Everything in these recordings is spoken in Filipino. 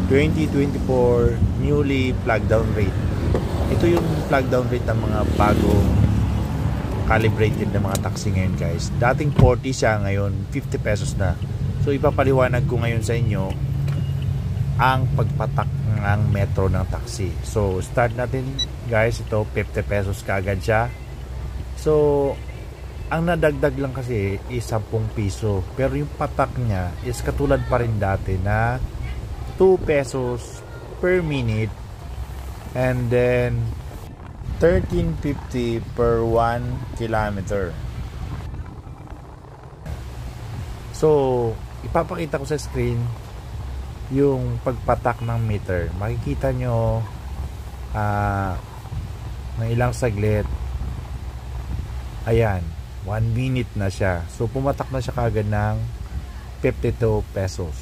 2024 newly flag down rate. Ito yung flag down rate ng mga bagong calibrated na mga taxi ngayon guys. Dating 40 siya, ngayon 50 pesos na. So ipapaliwanag ko ngayon sa inyo ang pagpatak ng metro ng taxi. So start natin guys, ito 50 pesos kaagad siya. So ang nadagdag lang kasi is 10 piso, pero yung patak niya is katulad pa rin dati na 2 pesos per minute, and then 13.50 per 1 kilometer. So ipapakita ko sa screen yung pagpatak ng meter. Makikita nyo na ilang saglit, ayan, 1 minute na siya. So pumatak na siya kagad ng 52 pesos.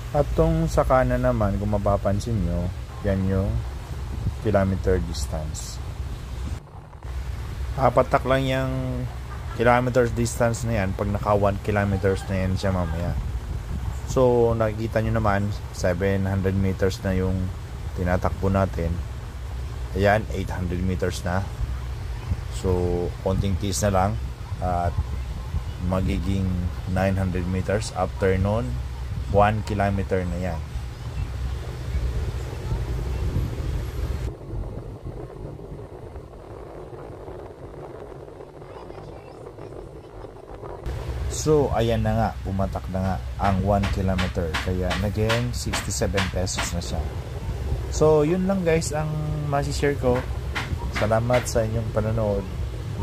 At tong sa kanan naman, kung mapapansin nyo, yan yung kilometer distance. Patak lang yung kilometer distance na yan pag naka 1 kilometers na yan siya mamaya. So nakikita nyo naman 700 meters na yung tinatakbo natin. Ayan, 800 meters na. So konting tiis na lang at magiging 900 meters. After nun 1 kilometer na yan. So ayan na nga, pumatak na nga ang 1 kilometer, kaya naging 67 pesos na siya. So yun lang guys ang masishare ko. Salamat sa inyong panonood.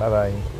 Bye bye.